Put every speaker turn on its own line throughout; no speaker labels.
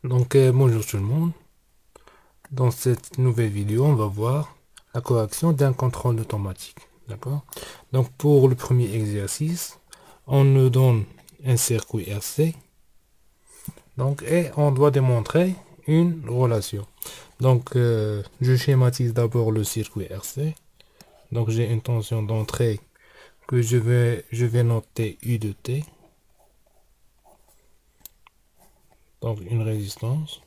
Bonjour tout le monde. Dans cette nouvelle vidéo, on va voir la correction d'un contrôle automatique. D'accord? Donc, pour le premier exercice, on nous donne un circuit RC. Donc, et on doit démontrer une relation. Donc, je schématise d'abord le circuit RC. Donc, j'ai une tension d'entrée que je vais noter U de T. Donc, une résistance.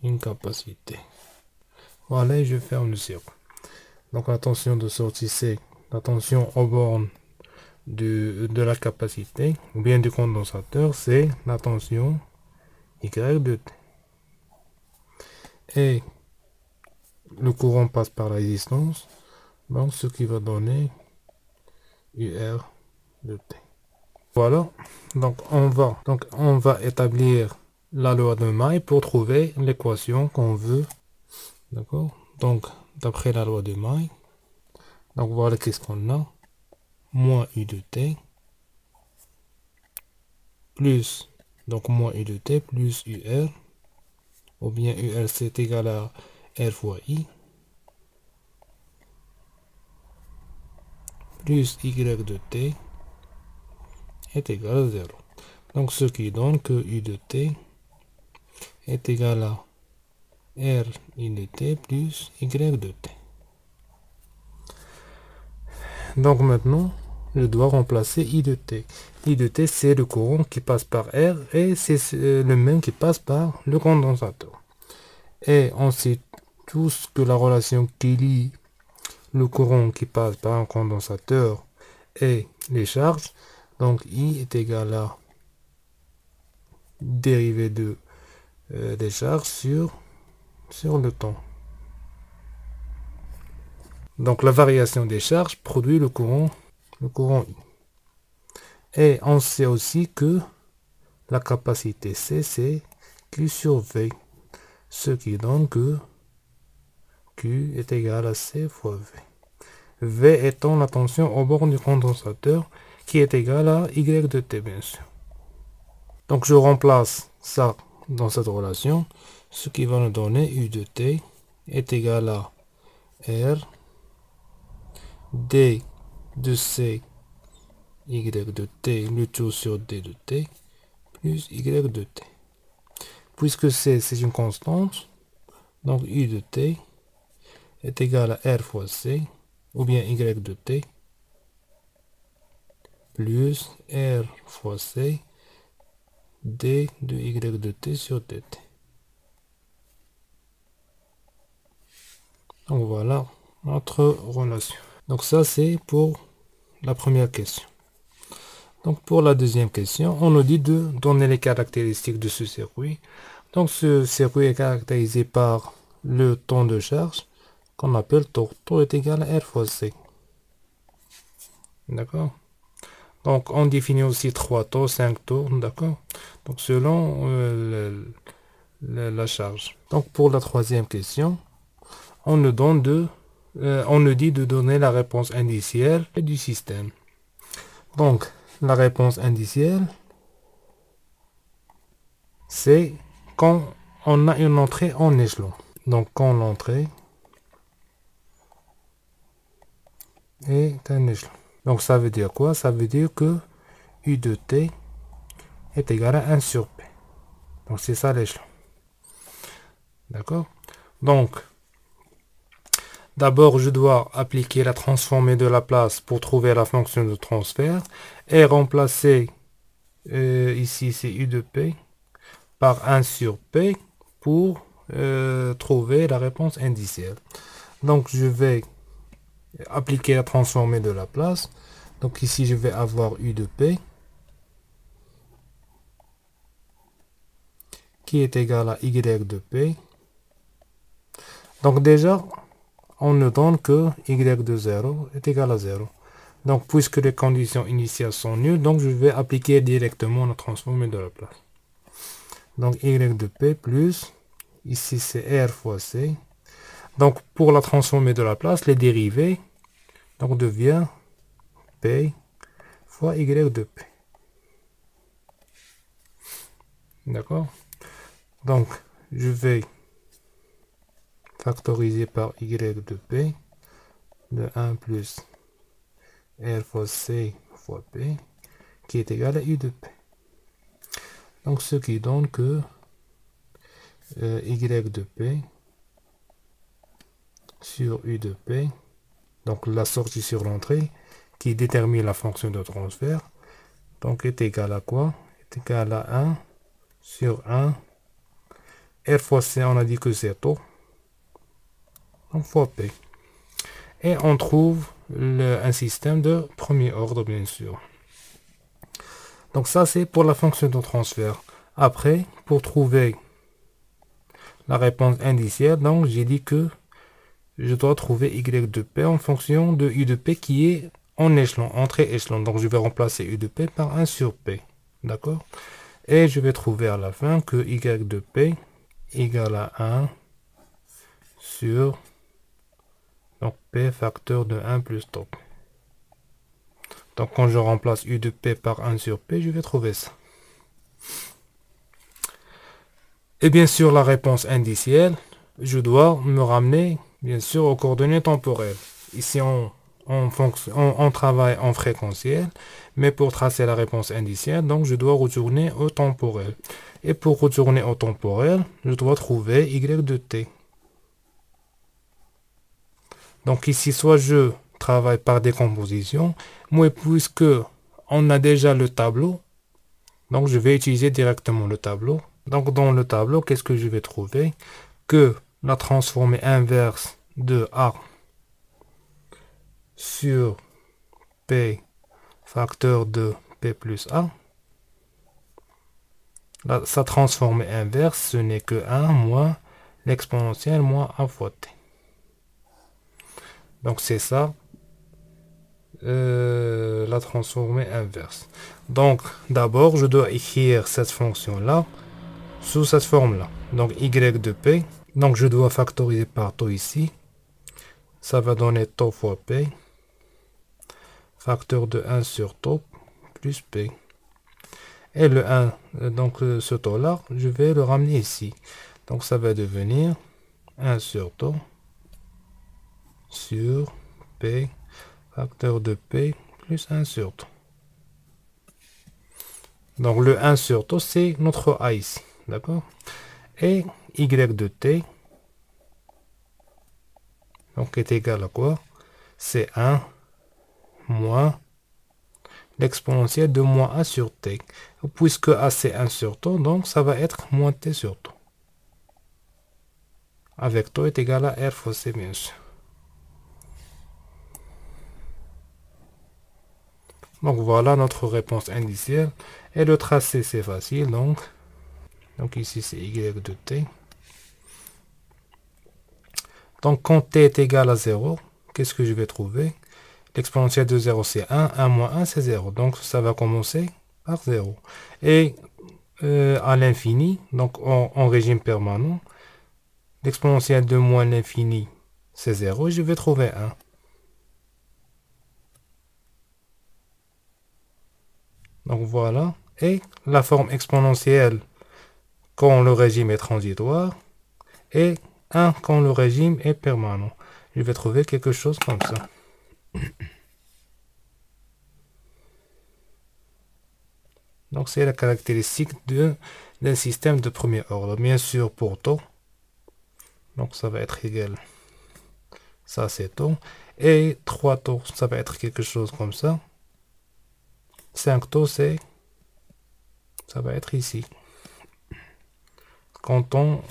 Une capacité. Voilà, et je ferme le circuit. Donc la tension de sortie, c'est la tension aux bornes de la capacité, ou bien du condensateur, c'est la tension Y de T. Et le courant passe par la résistance, donc ce qui va donner UR de T. Voilà, donc on va établir la loi de Maille pour trouver l'équation qu'on veut. D'accord? Donc, d'après la loi de Maille, donc voilà qu'est-ce qu'on a. Moins U de T plus, donc moins U de T plus UR, ou bien UR c'est égal à R fois I, plus Y de T est égal à 0. Donc ce qui donne que U de T est égal à R I de T plus Y de T. Donc maintenant, je dois remplacer I de T. I de T, c'est le courant qui passe par R et c'est le même qui passe par le condensateur. Et on sait tous que la relation qui lie le courant qui passe par un condensateur et les charges, donc I est égal à dérivée des charges sur le temps. Donc la variation des charges produit le courant I. Et on sait aussi que la capacité C, c'est Q sur V, ce qui donne que Q est égal à C fois V. V étant la tension au bord du condensateur qui est égale à Y de T, bien sûr. Donc je remplace ça dans cette relation, ce qui va nous donner U de T est égal à R D de C Y de T, le tout sur D de T, plus Y de T. Puisque C, c'est une constante, donc U de T est égal à R fois C, ou bien Y de T, plus R fois C, D de Y de T sur dt. Donc voilà notre relation. Donc ça, c'est pour la première question. Donc pour la deuxième question, on nous dit de donner les caractéristiques de ce circuit. Donc ce circuit est caractérisé par le temps de charge qu'on appelle taux. Taux est égal à R fois C. D'accord? Donc on définit aussi 3 taux, 5 taux, d'accord? Donc selon la charge. Donc pour la troisième question, on nous dit de donner la réponse indicielle du système. Donc la réponse indicielle, c'est quand on a une entrée en échelon. Donc quand l'entrée est un échelon. Donc ça veut dire quoi? Ça veut dire que U de T est égal à 1 sur P. Donc c'est ça l'échelon. D'accord? Donc, d'abord je dois appliquer la transformée de la place pour trouver la fonction de transfert et remplacer ici c'est U de P par 1 sur P pour trouver la réponse indicielle. Donc je vais appliquer la transformée de la place. Donc ici je vais avoir U de P qui est égal à Y de P. Donc déjà, on ne donne que Y de 0 est égal à 0. Donc puisque les conditions initiales sont nulles, donc je vais appliquer directement la transformée de la place. Donc Y de P plus, ici c'est R fois C. Donc pour la transformée de la place, les dérivés donc devient P fois Y de P. D'accord? Donc, je vais factoriser par y de p de 1 plus r fois c fois p qui est égal à u de p. Donc, ce qui donne que y de p sur u de p, donc la sortie sur l'entrée, qui détermine la fonction de transfert, donc est égal à quoi? Est égal à 1 sur 1. R fois C, on a dit que c'est taux. Donc fois P. Et on trouve un système de premier ordre, bien sûr. Donc ça, c'est pour la fonction de transfert. Après, pour trouver la réponse indicielle, donc j'ai dit que je dois trouver y de p en fonction de u de p qui est en échelon, entrée échelon. Donc je vais remplacer u de p par 1 sur p. D'accord? Et je vais trouver à la fin que y de p égale à 1 sur donc p facteur de 1 plus taux. Donc quand je remplace u de p par 1 sur p, je vais trouver ça. Et bien sûr, la réponse indicielle, je dois me ramener, bien sûr, aux coordonnées temporelles. Ici, on travaille en fréquentiel, mais pour tracer la réponse indicielle, donc je dois retourner au temporel. Et pour retourner au temporel, je dois trouver y de t. Donc ici, soit je travaille par décomposition, mais puisque on a déjà le tableau, donc je vais utiliser directement le tableau. Donc dans le tableau, qu'est-ce que je vais trouver? Que la transformée inverse de A sur P facteur de P plus A, sa transformée inverse, ce n'est que 1 moins l'exponentielle moins A fois T. Donc c'est ça, la transformée inverse. Donc d'abord, je dois écrire cette fonction-là sous cette forme-là. Donc y de p. Donc je dois factoriser par taux ici. Ça va donner taux fois p. Facteur de 1 sur taux plus p. Et le 1, donc ce taux-là, je vais le ramener ici. Donc ça va devenir 1 sur taux sur p. Facteur de p plus 1 sur taux. Donc le 1 sur taux, c'est notre a ici. D'accord? Et y de t, donc est égal à quoi? C'est 1 moins l'exponentielle de moins a sur t. Puisque a c'est 1 sur taux, donc ça va être moins t sur taux. Avec taux est égal à r fois c, bien sûr. Donc voilà notre réponse indicielle. Et le tracé, c'est facile. Donc ici, c'est y de t. Donc quand t est égal à 0, qu'est-ce que je vais trouver? L'exponentielle de 0, c'est 1. 1 moins 1, c'est 0. Donc ça va commencer par 0. Et à l'infini, donc en régime permanent, l'exponentielle de moins l'infini, c'est 0. Et je vais trouver 1. Donc voilà. Et la forme exponentielle quand le régime est transitoire et 1 quand le régime est permanent. Je vais trouver quelque chose comme ça. Donc c'est la caractéristique d'un système de premier ordre. Bien sûr pour taux. Donc ça va être égal. Ça c'est taux. Et 3 taux, ça va être quelque chose comme ça. 5 taux, ça va être ici. Quand on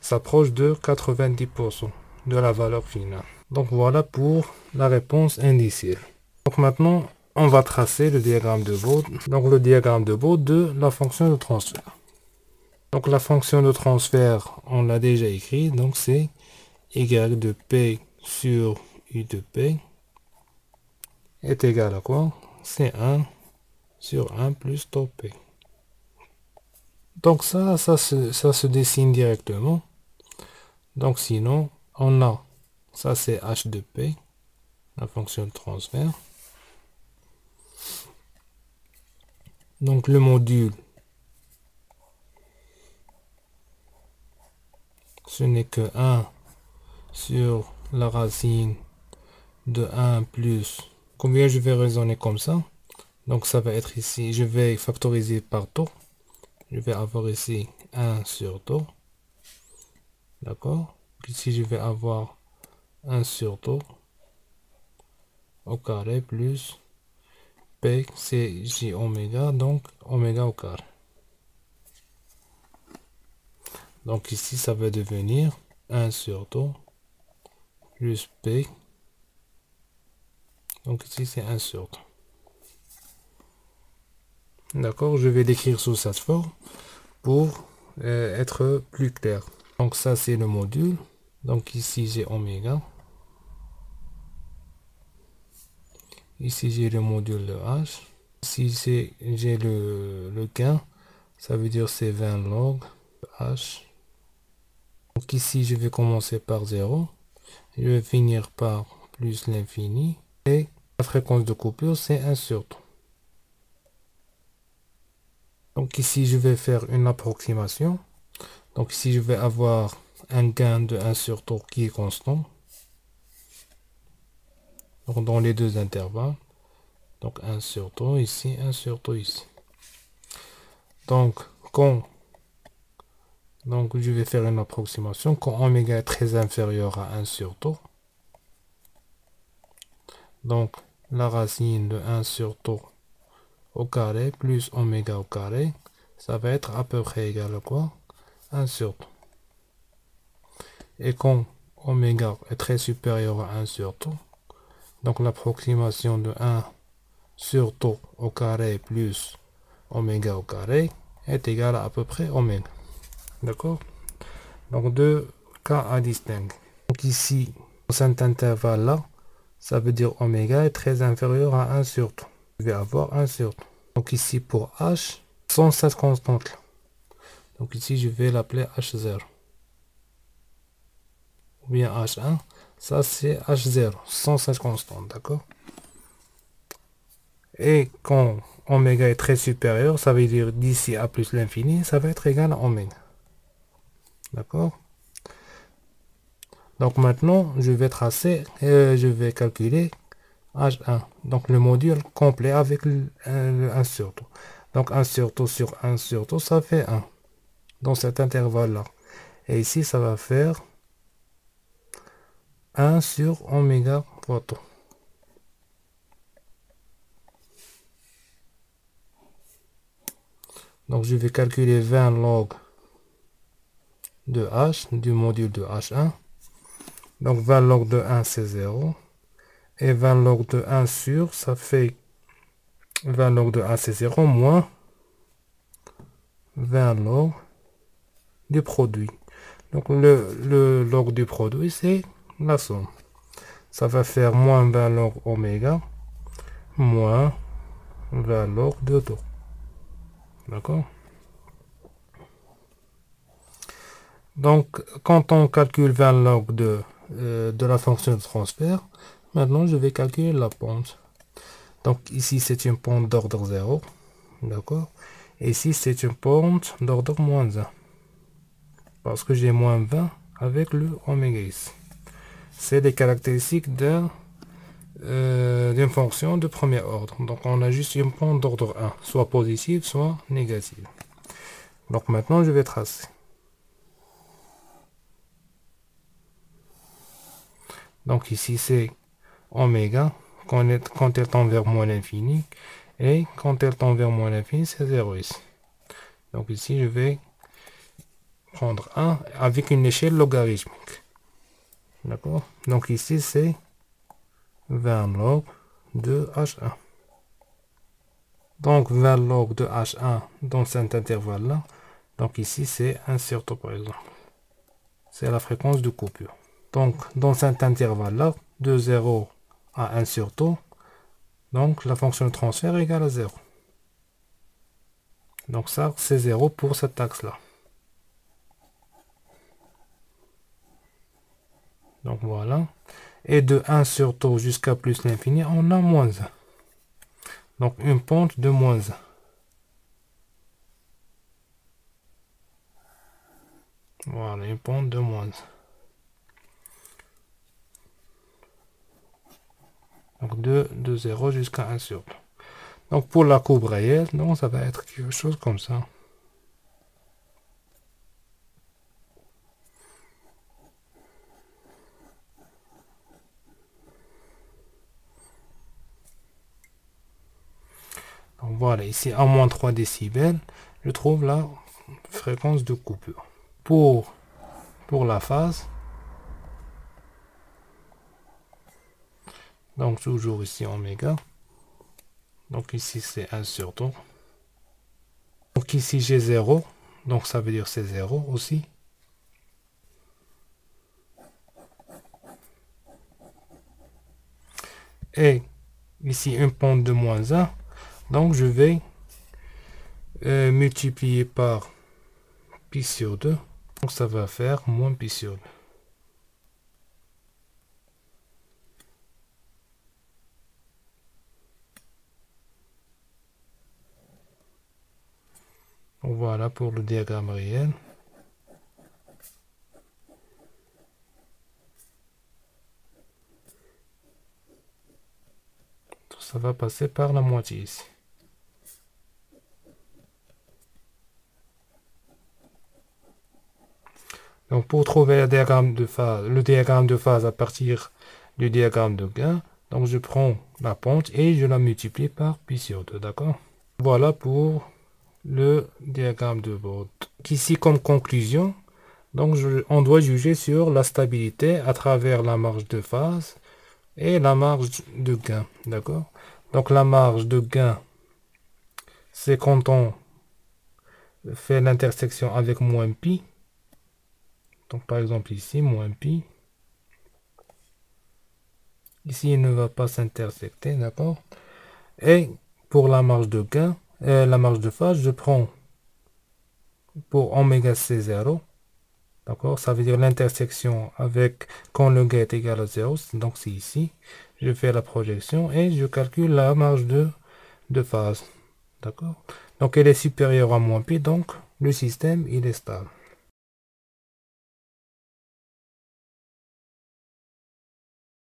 s'approche de 90% de la valeur finale. Donc voilà pour la réponse indicielle. Donc maintenant, on va tracer le diagramme de Bode. Donc le diagramme de Bode de la fonction de transfert. Donc la fonction de transfert, on l'a déjà écrit. Donc c'est y de p sur u de p est égal à quoi? C'est 1 sur 1 plus taux p. Donc ça se dessine directement. Donc sinon, on a, ça c'est h de p, la fonction de transfert. Donc le module ce n'est que 1 sur la racine de 1 plus, combien je vais raisonner comme ça, donc ça va être ici, je vais factoriser par taux, je vais avoir ici 1 sur taux, d'accord, ici je vais avoir 1 sur taux au carré plus P c'est J oméga, donc oméga au carré. Donc ici ça va devenir 1 sur taux plus P, donc ici c'est 1 sur taux. D'accord, je vais l'écrire sous cette forme pour être plus clair. Donc ça c'est le module, donc ici j'ai oméga, ici j'ai le module de H, ici j'ai le gain, ça veut dire c'est 20 log H. Donc ici je vais commencer par 0, je vais finir par plus l'infini, et la fréquence de coupure c'est 1 sur taux. Donc ici je vais faire une approximation, donc ici je vais avoir un gain de 1 sur taux qui est constant, donc dans les deux intervalles, donc 1 sur taux ici, 1 sur taux ici. Donc je vais faire une approximation, quand oméga est très inférieur à 1 sur taux, donc la racine de 1 sur taux au carré plus oméga au carré, ça va être à peu près égal à quoi? 1 sur taux. Et quand oméga est très supérieur à 1 sur taux, donc l'approximation de 1 sur taux au carré plus oméga au carré est égal à peu près oméga. D'accord? Donc deux cas à distinguer. Donc ici, dans cet intervalle-là, ça veut dire oméga est très inférieur à 1 sur taux. Je vais avoir 1 sur taux. Donc ici pour H, sont cette constante-là. Donc ici, je vais l'appeler H0. Ou bien H1, ça c'est H0, sans cette constante, d'accord? Et quand oméga est très supérieur, ça veut dire d'ici à plus l'infini, ça va être égal à oméga. D'accord? Donc maintenant, je vais tracer, je vais calculer H1. Donc le module complet avec le 1 sur taux. Donc 1 sur taux sur 1 sur taux, ça fait 1. Dans cet intervalle-là. Et ici, ça va faire 1 sur oméga fois taux. Donc je vais calculer 20 log de H, du module de H1. Donc 20 log de 1 c'est 0. Et 20 log de 1 sur, ça fait 20 log de 1 c'est 0 moins 20 log du produit. Donc le log du produit c'est la somme. Ça va faire moins 20 log oméga moins 20 log de taux. D'accord? Donc, quand on calcule 20 log de la fonction de transfert, maintenant je vais calculer la pente. Donc ici c'est une pente d'ordre 0. D'accord? Et ici c'est une pente d'ordre moins 1. Parce que j'ai moins 20 avec le oméga ici. C'est les caractéristiques d'une fonction de premier ordre. Donc on a juste une pente d'ordre 1, soit positive, soit négative. Donc maintenant je vais tracer. Donc ici c'est oméga quand elle tend vers moins l'infini. Et quand elle tend vers moins l'infini, c'est 0 ici. Donc ici je vais prendre 1 avec une échelle logarithmique. D'accord? Donc ici c'est 20 log de H1. Donc 20 log de H1 dans cet intervalle-là. Donc ici c'est 1 sur taux par exemple. C'est la fréquence de coupure. Donc dans cet intervalle-là, de 0 à 1 sur taux, donc la fonction de transfert est égale à 0. Donc ça c'est 0 pour cet axe-là. Donc voilà. Et de 1 sur taux jusqu'à plus l'infini, on a moins 1. Donc une pente de moins 1. Voilà, une pente de moins 1. Donc de 0 jusqu'à 1 sur 2. Donc pour la courbe réelle, non, ça va être quelque chose comme ça. Donc voilà, ici à moins 3 décibels, je trouve la fréquence de coupure. Pour la phase, donc toujours ici oméga. Donc ici c'est 1 sur 2. Donc ici j'ai 0. Donc ça veut dire c'est 0 aussi. Et ici une pente de moins 1. Donc je vais multiplier par pi sur 2. Donc ça va faire moins pi sur 2. Donc voilà pour le diagramme réel. Ça va passer par la moitié ici. Donc pour trouver le diagramme de phase à partir du diagramme de gain, donc je prends la pente et je la multiplie par pi sur 2, d'accord? Voilà pour le diagramme de Bode. Ici comme conclusion, donc on doit juger sur la stabilité à travers la marge de phase et la marge de gain, d'accord? Donc la marge de gain, c'est quand on fait l'intersection avec moins pi. Donc par exemple ici, moins pi. Ici, il ne va pas s'intersecter, d'accord? Et pour la marge de gain, la marge de phase, je prends pour oméga C0, d'accord? Ça veut dire l'intersection avec quand le gain est égal à 0, donc c'est ici. Je fais la projection et je calcule la marge de phase, d'accord? Donc elle est supérieure à moins pi, donc le système il est stable.